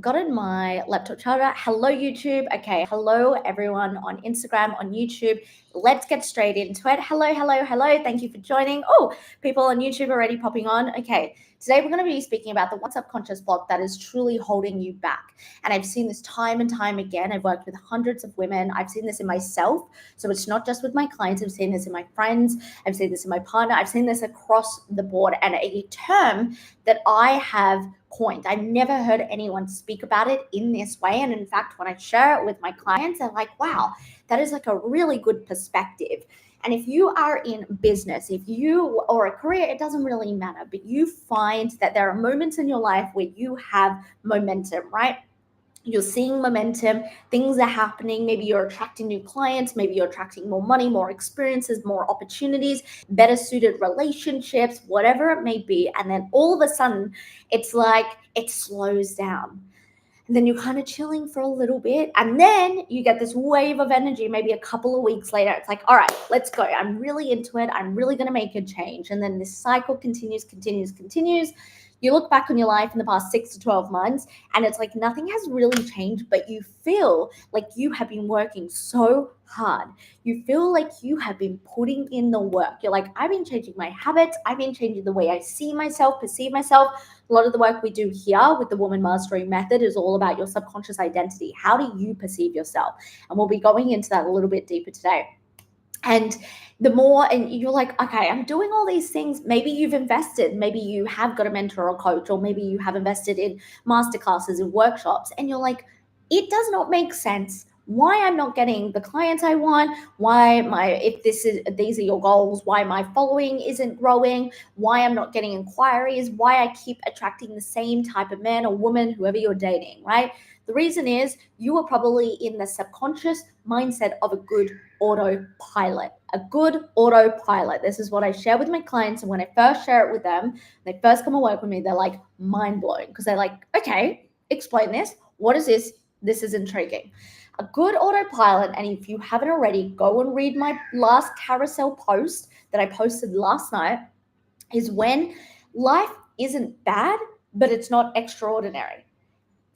gotten my laptop charger. Hello, YouTube. Okay, hello, everyone on Instagram, on YouTube. Let's get straight into it. Hello, hello, hello. Thank you for joining. Oh, people on YouTube already popping on. Okay, today we're going to be speaking about the one subconscious block that is truly holding you back. And I've seen this time and time again. I've worked with hundreds of women. I've seen this in myself. So it's not just with my clients. I've seen this in my friends. I've seen this in my partner. I've seen this across the board. And a term that I have coined. I've never heard anyone speak about it in this way. And in fact, when I share it with my clients, they're like, wow, that is like a really good perspective. And if you are in business, if you or a career, it doesn't really matter, but you find that there are moments in your life where you have momentum, right? You're seeing momentum, things are happening. Maybe you're attracting new clients, maybe you're attracting more money, more experiences, more opportunities, better suited relationships, whatever it may be. And then all of a sudden, it's like it slows down. And then you're kind of chilling for a little bit. And then you get this wave of energy, maybe a couple of weeks later. It's like, all right, let's go. I'm really into it. I'm really going to make a change. And then this cycle continues. You look back on your life in the past 6 to 12 months, and it's like nothing has really changed, but you feel like you have been working so hard. You feel like you have been putting in the work. You're like, I've been changing my habits. I've been changing the way I see myself, perceive myself. A lot of the work we do here with the Woman Mastery Method is all about your subconscious identity. How do you perceive yourself? And we'll be going into that a little bit deeper today. And the more, and you're like, okay, I'm doing all these things. Maybe you've invested, maybe you have got a mentor or coach, or maybe you have invested in masterclasses and workshops, and you're like, it does not make sense why I'm not getting the clients I want, why these are your goals, why my following isn't growing, why I'm not getting inquiries, why I keep attracting the same type of man or woman, whoever you're dating, right? The reason is you are probably in the subconscious mindset of a good autopilot. A good autopilot. This is what I share with my clients. And when I first share it with them, they first come and work with me, they're like mind blowing because they're like, okay, explain this. What is this? This is intriguing. A good autopilot, and if you haven't already, go and read my last carousel post that I posted last night, is when life isn't bad, but it's not extraordinary.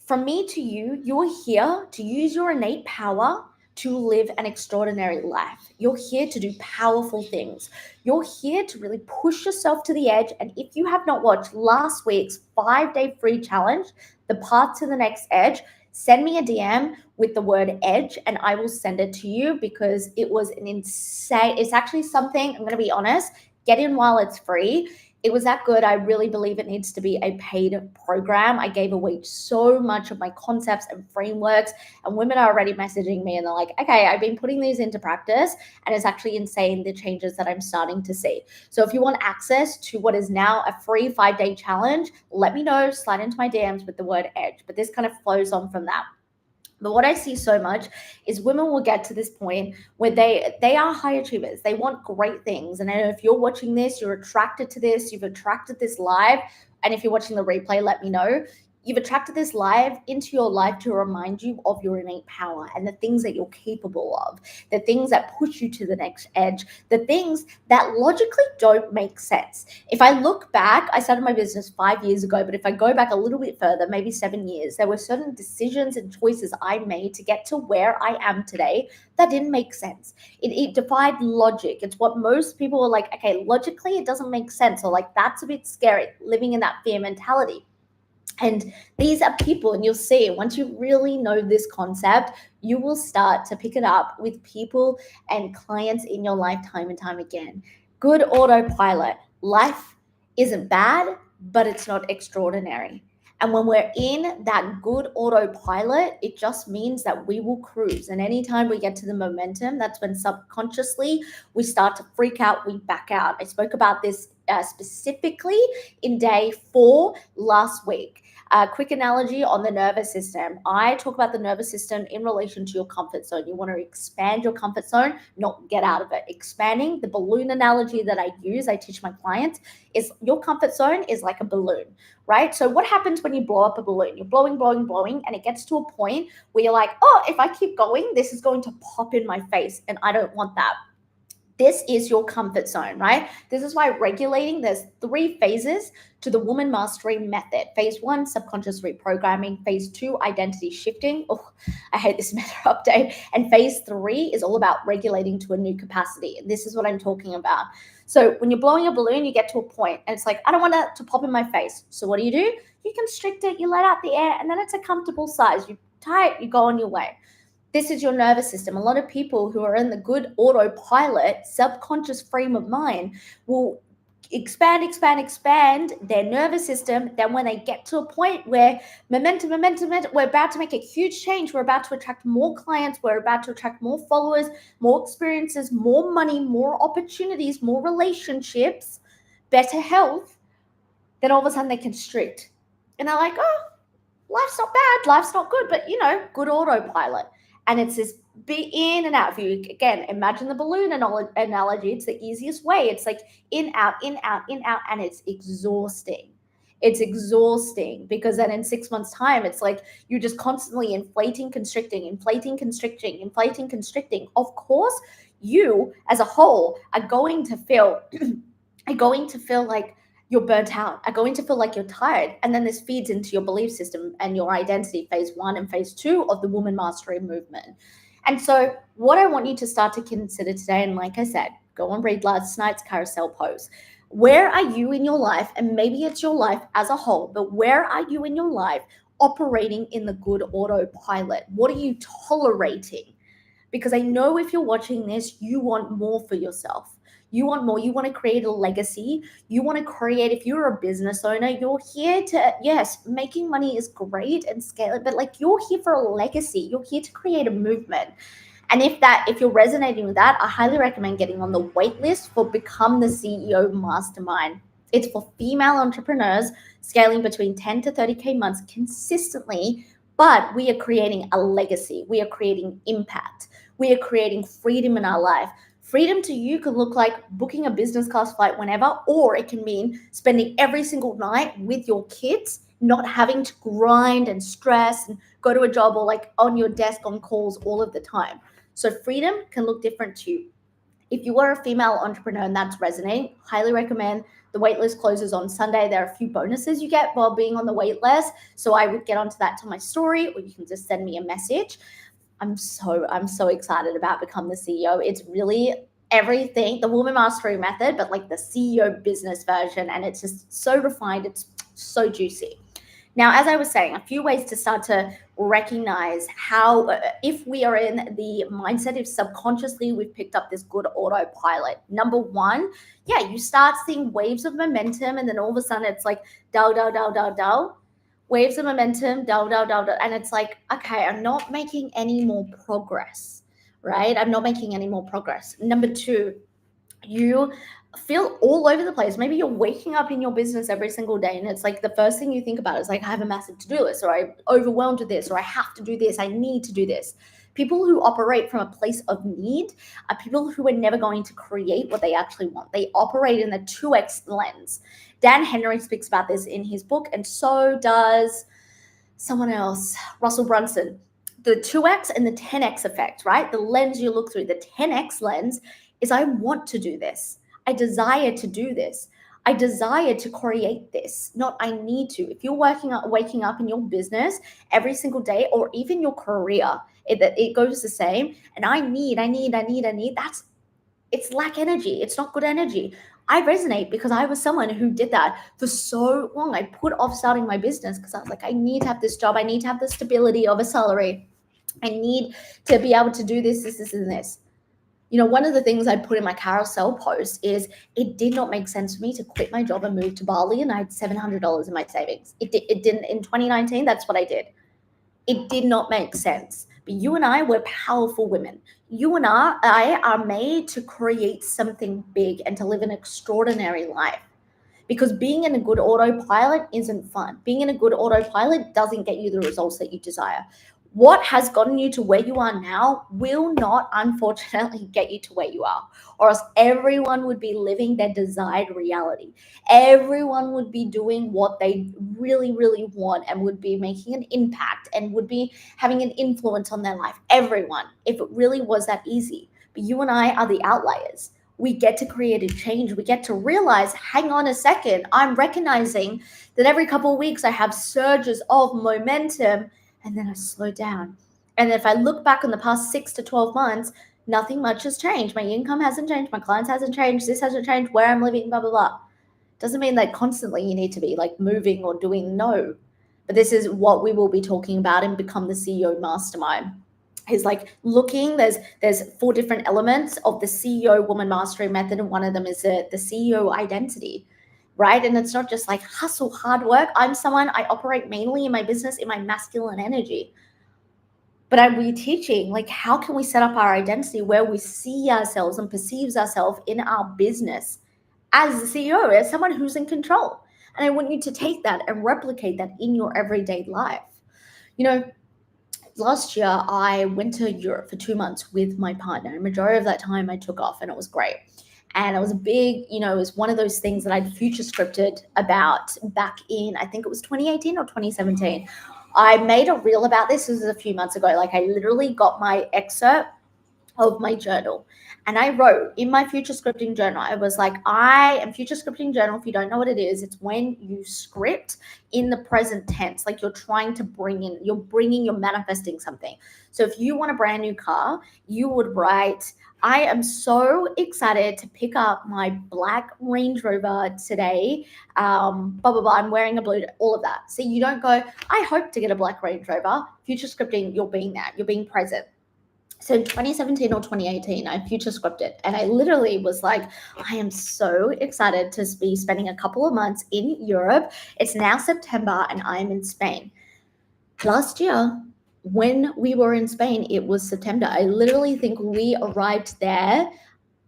From me to you, you're here to use your innate power to live an extraordinary life. You're here to do powerful things. You're here to really push yourself to the edge. And if you have not watched last week's 5-day free challenge, The Path to the Next Edge, send me a DM with the word edge and I will send it to you because it was an insane, it's actually something, I'm going to be honest, get in while it's free. It was that good. I really believe it needs to be a paid program. I gave away so much of my concepts and frameworks, and women are already messaging me and they're like, okay, I've been putting these into practice and it's actually insane the changes that I'm starting to see. So if you want access to what is now a free 5-day challenge, let me know, slide into my DMs with the word edge. But this kind of flows on from that. But what I see so much is women will get to this point where they are high achievers. They want great things. And I know if you're watching this, you're attracted to this, you've attracted this live. And if you're watching the replay, let me know. You've attracted this live into your life to remind you of your innate power and the things that you're capable of, the things that push you to the next edge, the things that logically don't make sense. If I look back, I started my business 5 years ago, but if I go back a little bit further, maybe 7 years, there were certain decisions and choices I made to get to where I am today that didn't make sense. It defied logic. It's what most people are like, okay, logically it doesn't make sense, or like that's a bit scary, living in that fear mentality. And these are people, and you'll see once you really know this concept, you will start to pick it up with people and clients in your life time and time again. Good autopilot. Life isn't bad, but it's not extraordinary. And when we're in that good autopilot, it just means that we will cruise. And anytime we get to the momentum, that's when subconsciously we start to freak out, we back out. I spoke about this specifically in day 4 last week. Quick analogy on the nervous system. I talk about the nervous system in relation to your comfort zone. You want to expand your comfort zone, not get out of it. Expanding, the balloon analogy that I use, I teach my clients, is your comfort zone is like a balloon, right? So what happens when you blow up a balloon? You're blowing, and it gets to a point where you're like, oh, if I keep going, this is going to pop in my face, and I don't want that. This is your comfort zone, right? This is why regulating, there's 3 phases to the Woman Mastery method. Phase 1, subconscious reprogramming. Phase 2, identity shifting. Oh, I hate this meta update. And phase 3 is all about regulating to a new capacity. And this is what I'm talking about. So when you're blowing a balloon, you get to a point and it's like, I don't want it to pop in my face. So what do? You constrict it, you let out the air, and then it's a comfortable size. You tie it, you go on your way. This is your nervous system. A lot of people who are in the good autopilot, subconscious frame of mind will expand their nervous system. Then when they get to a point where momentum, we're about to make a huge change. We're about to attract more clients. We're about to attract more followers, more experiences, more money, more opportunities, more relationships, better health. Then all of a sudden they constrict. And they're like, oh, life's not bad, life's not good, but good autopilot. And it's this be in and out. If you, again, imagine the balloon analogy, it's the easiest way. It's like in, out, and it's exhausting. It's exhausting because then in 6 months' time, it's like you're just constantly inflating, constricting. Of course, you as a whole are going to feel like you're burnt out, are going to feel like you're tired. And then this feeds into your belief system and your identity, phase 1 and phase 2 of the Woman Mastery movement. And so what I want you to start to consider today, and like I said, go and read last night's carousel post. Where are you in your life? And maybe it's your life as a whole, but where are you in your life operating in the good autopilot? What are you tolerating? Because I know if you're watching this, you want more for yourself. You want more. You want to create a legacy. You want to create, if you're a business owner, you're here to, yes, making money is great and scale it, but like you're here for a legacy. You're here to create a movement. And if you're resonating with that, I highly recommend getting on the waitlist for Become the CEO Mastermind. It's for female entrepreneurs scaling between 10 to 30K months consistently, but we are creating a legacy. We are creating impact. We are creating freedom in our life. Freedom to you could look like booking a business class flight whenever, or it can mean spending every single night with your kids, not having to grind and stress and go to a job or like on your desk on calls all of the time. So freedom can look different to you. If you are a female entrepreneur and that's resonating, highly recommend. The waitlist closes on Sunday. There are a few bonuses you get while being on the waitlist. So I would get onto that to my story, or you can just send me a message. I'm so excited about Become the CEO. It's really everything, the Woman Mastery method, but like the CEO business version. And it's just so refined. It's so juicy. Now, as I was saying, a few ways to start to recognize how, if we are in the mindset, if subconsciously we've picked up this good autopilot. Number 1, you start seeing waves of momentum, and then all of a sudden it's like dull. Waves of momentum, dull. And it's like, okay, I'm not making any more progress, right? I'm not making any more progress. Number 2, you feel all over the place. Maybe you're waking up in your business every single day and it's like the first thing you think about is like, I have a massive to-do list, or I'm overwhelmed with this, or I have to do this, I need to do this. People who operate from a place of need are people who are never going to create what they actually want. They operate in the 2x lens. Dan Henry speaks about this in his book, and so does someone else, Russell Brunson. The 2x and the 10x effect, right? The lens you look through, the 10x lens is I want to do this. I desire to do this. I desire to create this, not I need to. If you're waking up in your business every single day, or even your career, it goes the same. And I need, it's lack energy. It's not good energy. I resonate because I was someone who did that for so long. I put off starting my business because I was like, I need to have this job. I need to have the stability of a salary. I need to be able to do this, and this. One of the things I put in my carousel post is it did not make sense for me to quit my job and move to Bali, and I had $700 in my savings. It didn't. In 2019, that's what I did. It did not make sense. But you and I, we're powerful women. You and I are made to create something big and to live an extraordinary life. Because being in a good autopilot isn't fun. Being in a good autopilot doesn't get you the results that you desire. What has gotten you to where you are now will not, unfortunately, get you to where you are, or else everyone would be living their desired reality. Everyone would be doing what they really, really want and would be making an impact and would be having an influence on their life. Everyone, if it really was that easy. But you and I are the outliers. we get to create a change. We get to realize, hang on a second, I'm recognizing that every couple of weeks I have surges of momentum and then I slow down. And if I look back on the past 6 to 12 months, nothing much has changed. My income hasn't changed. My clients hasn't changed. This hasn't changed. Where I'm living, blah, blah, blah. Doesn't mean that constantly you need to be like moving or doing no. But this is what we will be talking about in Become the CEO Mastermind. Is like looking, there's 4 different elements of the CEO Woman Mastery Method, and one of them is the CEO identity, right? And it's not just like hustle, hard work. I'm someone, I operate mainly in my business in my masculine energy. But I'm reteaching, like, how can we set up our identity where we see ourselves and perceives ourselves in our business as the CEO, as someone who's in control. And I want you to take that and replicate that in your everyday life. You know, last year I went to Europe for 2 months with my partner. The majority of that time I took off and it was great. And it was a big, it was one of those things that I'd future scripted about back in, I think it was 2018 or 2017. I made a reel about this. This was a few months ago. Like, I literally got my excerpt of my journal and I wrote in my future scripting journal, I was like, I am future scripting journal. If you don't know what it is, it's when you script in the present tense, like you're manifesting something. So if you want a brand new car, you would write, I am so excited to pick up my black Range Rover today. Blah, blah, blah. I'm wearing a blue, all of that. So you don't go, I hope to get a black Range Rover. Future scripting, you're being that. You're being present. So in 2017 or 2018, I future scripted and I literally was like, I am so excited to be spending a couple of months in Europe. It's now September and I'm in Spain. Last year, when we were in Spain, it was September. I literally think we arrived there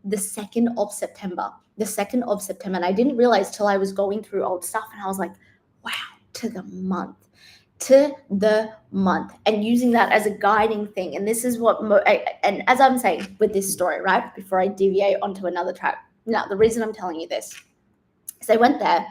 the 2nd of September. And I didn't realize till I was going through old stuff and I was like, wow, to the month. And using that as a guiding thing. And this is what, and as I'm saying with this story, right, before I deviate onto another track. Now, the reason I'm telling you this is I went there,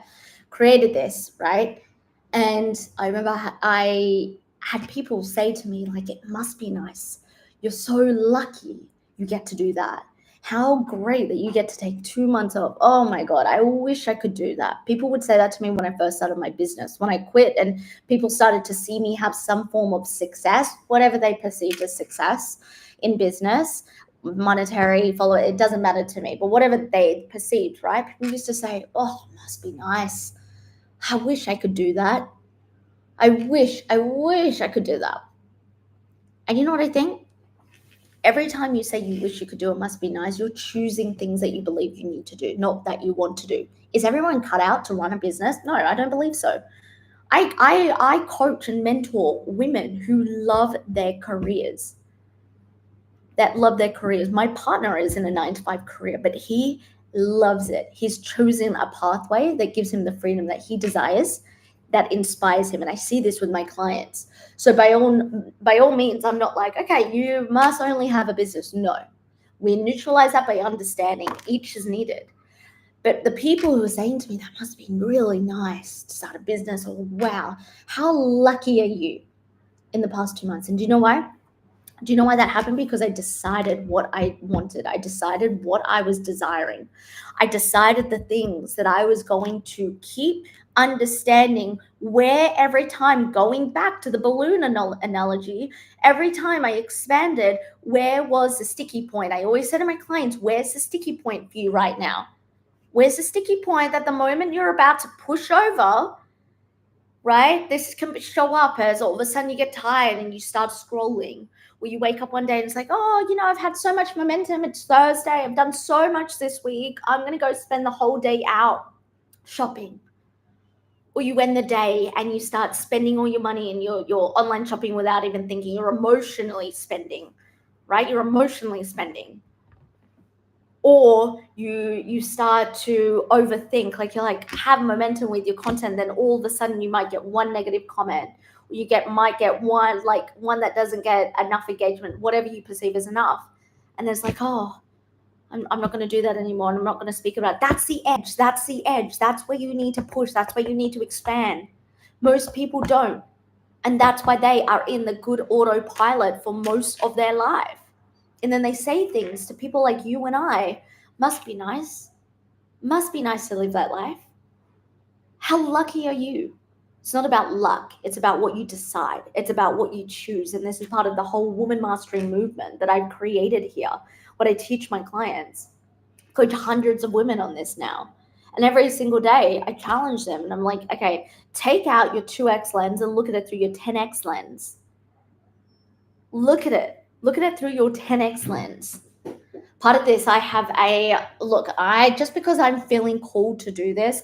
created this, right? And I remember I had people say to me, like, it must be nice. You're so lucky you get to do that. How great that you get to take 2 months off. Oh my God, I wish I could do that. People would say that to me when I first started my business. When I quit and people started to see me have some form of success, whatever they perceived as success in business, monetary, follow it doesn't matter to me, but whatever they perceived, right? People used to say, oh, it must be nice. I wish I could do that. I wish I could do that. And you know what I think? Every time you say you wish you could do it must be nice, you're choosing things that you believe you need to do, not that you want to do. Is everyone cut out to run a business? No, I don't believe so. I coach and mentor women who love their careers. My partner is in a 9-to-5 career, but he loves it. He's chosen a pathway that gives him the freedom that he desires, that inspires him. And I see this with my clients. So by all means, I'm not like, okay, you must only have a business. No, we neutralize that by understanding each is needed. But the people who are saying to me, that must be really nice to start a business, or wow, how lucky are you in the past 2 months? And do you know why? Do you know why that happened? Because I decided what I wanted. I decided what I was desiring. I decided the things that I was going to keep understanding, where every time, going back to the balloon analogy, every time I expanded, where was the sticky point? I always say to my clients, where's the sticky point for you right now? Where's the sticky point that the moment you're about to push over, right? This can show up as all of a sudden you get tired and you start scrolling. Or you wake up one day and it's like, oh, I've had so much momentum. It's Thursday. I've done so much this week. I'm going to go spend the whole day out shopping. Or you end the day and you start spending all your money in your online shopping without even thinking. You're emotionally spending, right? You're emotionally spending. Or you start to overthink, like you're like have momentum with your content, then all of a sudden you might get one negative comment. Might get one that doesn't get enough engagement, whatever you perceive as enough. And there's like, oh, I'm not going to do that anymore. And I'm not going to speak about it. That's the edge. That's where you need to push. That's where you need to expand. Most people don't. And that's why they are in the good autopilot for most of their life. And then they say things to people like you and I, Must be nice. Must be nice to live that life. How lucky are you? It's not about luck. It's about what you decide. It's about what you choose. And this is part of the whole woman mastery movement that I've created here. What I teach my clients. I coach hundreds of women on this now. And every single day I challenge them and I'm like, okay, take out your 2x lens and look at it through your 10x lens. Look at it. Look at it through your 10x lens. Part of this, I have just because I'm feeling called to do this,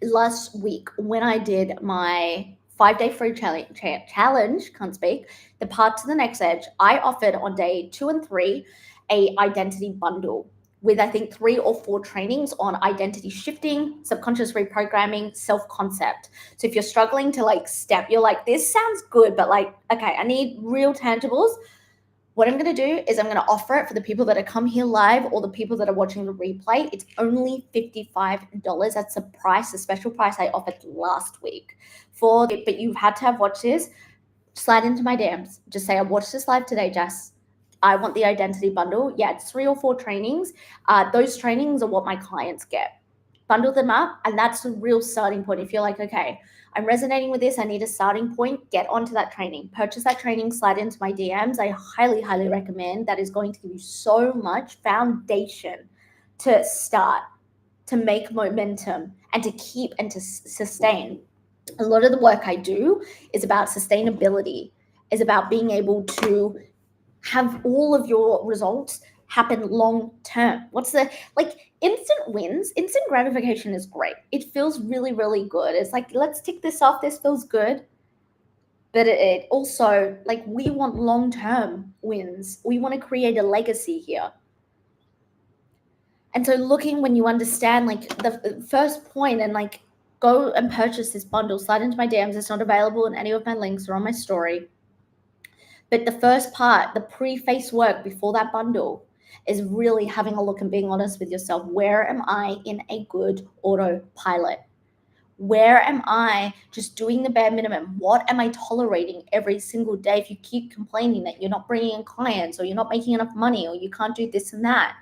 last week when I did my 5-day free challenge, can't speak, the path to the next edge, I offered on day 2 and 3 a identity bundle with I think 3 or 4 trainings on identity shifting, subconscious reprogramming, self-concept. So if you're struggling to you're like, this sounds good, but okay, I need real tangibles. What I'm going to do is I'm going to offer it for the people that have come here live or the people that are watching the replay. It's only $55. That's the price, the special price I offered last week but you've had to have watched this. Slide into my DMs. Just say, I watched this live today, Jess. I want the identity bundle. Yeah, it's 3 or 4 trainings. Those trainings are what my clients get. Bundle them up, and that's the real starting point. If you're like, okay, I'm resonating with this, I need a starting point, get onto that training. Purchase that training, slide into my DMs. I highly, highly recommend. That is going to give you so much foundation to start, to make momentum, and to keep and to sustain. A lot of the work I do is about sustainability, is about being able to have all of your results happen long term. Instant wins, instant gratification is great. It feels really, really good. It's like, let's tick this off. This feels good. But it also, we want long-term wins. We want to create a legacy here. And so when you understand, the first point and go and purchase this bundle, slide into my DMs. It's not available in any of my links or on my story. But the first part, the pre-face work before that bundle, is really having a look and being honest with yourself. Where am I in a good autopilot? Where am I just doing the bare minimum? What am I tolerating every single day? If you keep complaining that you're not bringing in clients or you're not making enough money or you can't do this and that,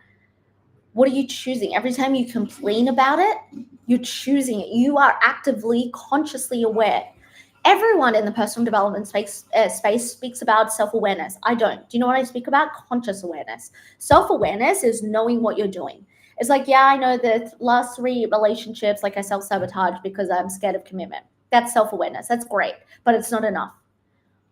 what are you choosing? Every time you complain about it, you're choosing it. You are actively, consciously aware. Everyone in the personal development space speaks about self-awareness. I don't. Do you know what I speak about? Conscious awareness. Self-awareness is knowing what you're doing. It's like, yeah, I know the last 3 relationships, I self-sabotage because I'm scared of commitment. That's self-awareness. That's great, but it's not enough.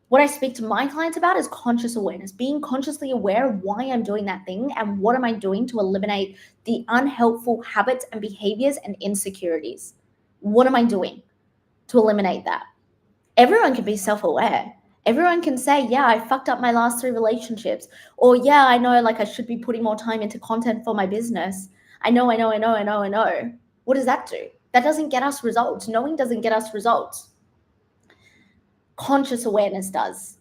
What I speak to my clients about is conscious awareness, being consciously aware of why I'm doing that thing and what am I doing to eliminate the unhelpful habits and behaviors and insecurities. What am I doing to eliminate that? Everyone can be self-aware. Everyone can say, yeah, I fucked up my last 3 relationships. Or yeah, I know I should be putting more time into content for my business. I know. What does that do? That doesn't get us results. Knowing doesn't get us results. Conscious awareness does.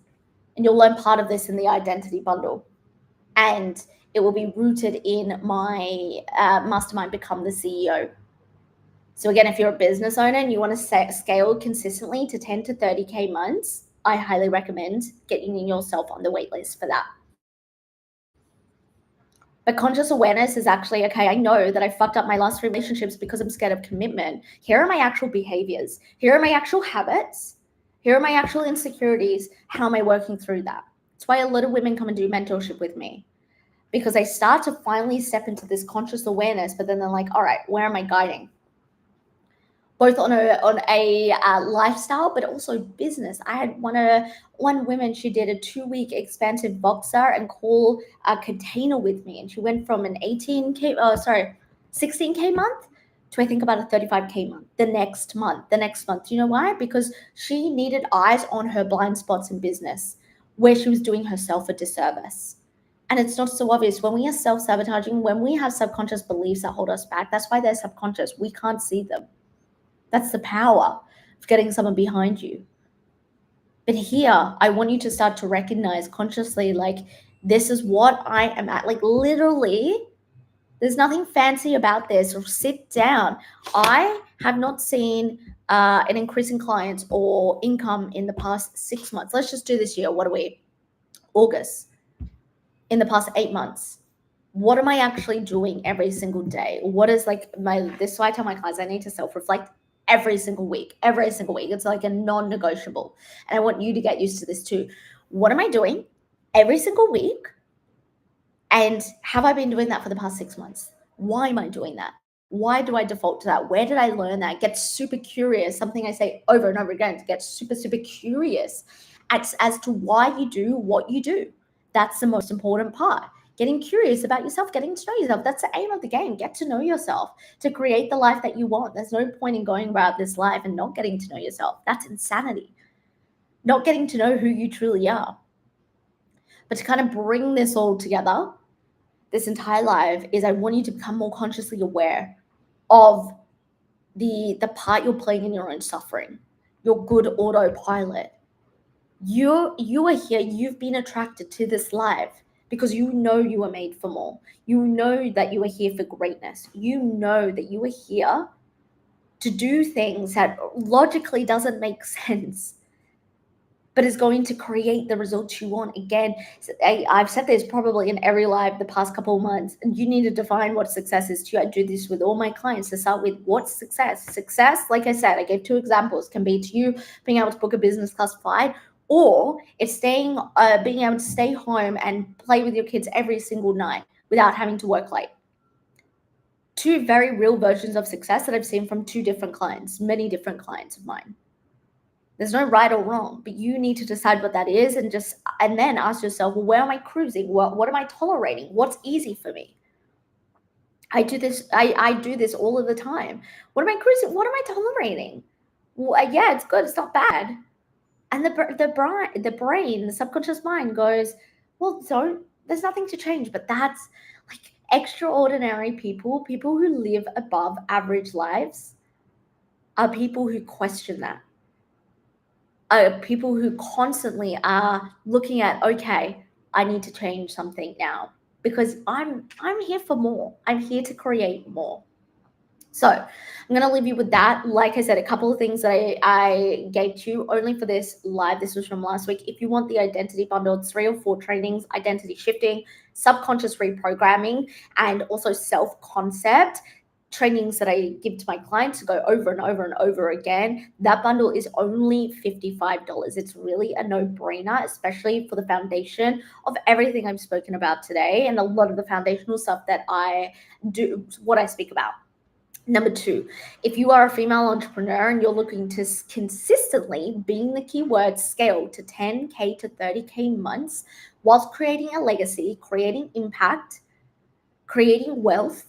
And you'll learn part of this in the identity bundle. And it will be rooted in my mastermind, Become the CEO. So again, if you're a business owner and you want to scale consistently to 10 to 30K months, I highly recommend getting yourself on the waitlist for that. But conscious awareness is actually, okay, I know that I fucked up my last 3 relationships because I'm scared of commitment. Here are my actual behaviors. Here are my actual habits. Here are my actual insecurities. How am I working through that? That's why a lot of women come and do mentorship with me, because they start to finally step into this conscious awareness, but then they're like, all right, where am I guiding? Both on a lifestyle, but also business. I had one woman, she did a 2-week expansive Voxer and call container with me. And she went from an 16K month to I think about a 35K month the next month. You know why? Because she needed eyes on her blind spots in business where she was doing herself a disservice. And it's not so obvious. When we are self-sabotaging, when we have subconscious beliefs that hold us back, that's why they're subconscious. We can't see them. That's the power of getting someone behind you. But here, I want you to start to recognize consciously, this is what I am at. Literally, there's nothing fancy about this. Or sit down. I have not seen an increase in clients or income in the past 6 months. Let's just do this year. What are we? August. In the past 8 months. What am I actually doing every single day? What is like this is why I tell my clients I need to self-reflect every single week. Every single week. It's like a non-negotiable. And I want you to get used to this too. What am I doing every single week? And have I been doing that for the past 6 months? Why am I doing that? Why do I default to that? Where did I learn that? Get super curious. Something I say over and over again, to get super, super curious as to why you do what you do. That's the most important part. Getting curious about yourself, getting to know yourself. That's the aim of the game. Get to know yourself to create the life that you want. There's no point in going about this life and not getting to know yourself. That's insanity. Not getting to know who you truly are. But to kind of bring this all together, this entire life, is I want you to become more consciously aware of the part you're playing in your own suffering, your good autopilot. You are here, you've been attracted to this life because you know you were made for more. You know that you are here for greatness. You know that you are here to do things that logically doesn't make sense, but is going to create the results you want. Again, I've said this probably in every live the past couple of months. You need to define what success is to you. I do this with all my clients to start with what's success. Success, like I said, I gave 2 examples, can be to you being able to book a business class flight, or it's being able to stay home and play with your kids every single night without having to work late. 2 very real versions of success that I've seen from 2 different clients, many different clients of mine. There's no right or wrong, but you need to decide what that is and then ask yourself, well, where am I cruising? What am I tolerating? What's easy for me? I do this. I do this all of the time. What am I cruising? What am I tolerating? Well, yeah, it's good. It's not bad. And the brain, the subconscious mind goes, well, there's nothing to change. But that's like extraordinary people who live above average lives are people who question that. People who constantly are looking at, okay, I need to change something now because I'm here for more. I'm here to create more. So I'm going to leave you with that. Like I said, a couple of things that I gave to you only for this live. This was from last week. If you want the identity bundle, it's 3 or 4 trainings: identity shifting, subconscious reprogramming, and also self-concept trainings that I give to my clients to go over and over and over again. That bundle is only $55. It's really a no-brainer, especially for the foundation of everything I've spoken about today and a lot of the foundational stuff that I do, what I speak about. Number 2, if you are a female entrepreneur and you're looking to consistently, being the keyword, scale to 10K to 30K months whilst creating a legacy, creating impact, creating wealth,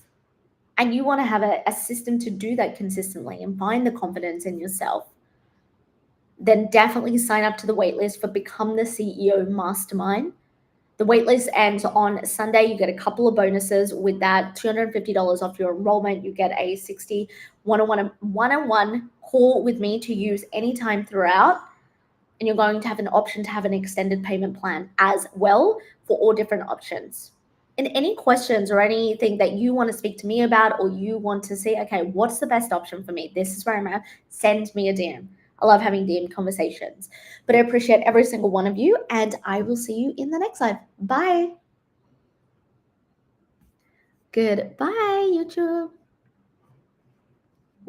and you want to have a system to do that consistently and find the confidence in yourself, then definitely sign up to the waitlist for Become the CEO Mastermind. The waitlist ends on Sunday. You get a couple of bonuses with that: $250 off your enrollment. You get a 60 one-on-one call with me to use anytime throughout. And you're going to have an option to have an extended payment plan as well for all different options. And any questions or anything that you want to speak to me about, or you want to see, okay, what's the best option for me? This is where I'm at. Send me a DM. I love having DM conversations. But I appreciate every single one of you, and I will see you in the next live. Bye. Goodbye, YouTube.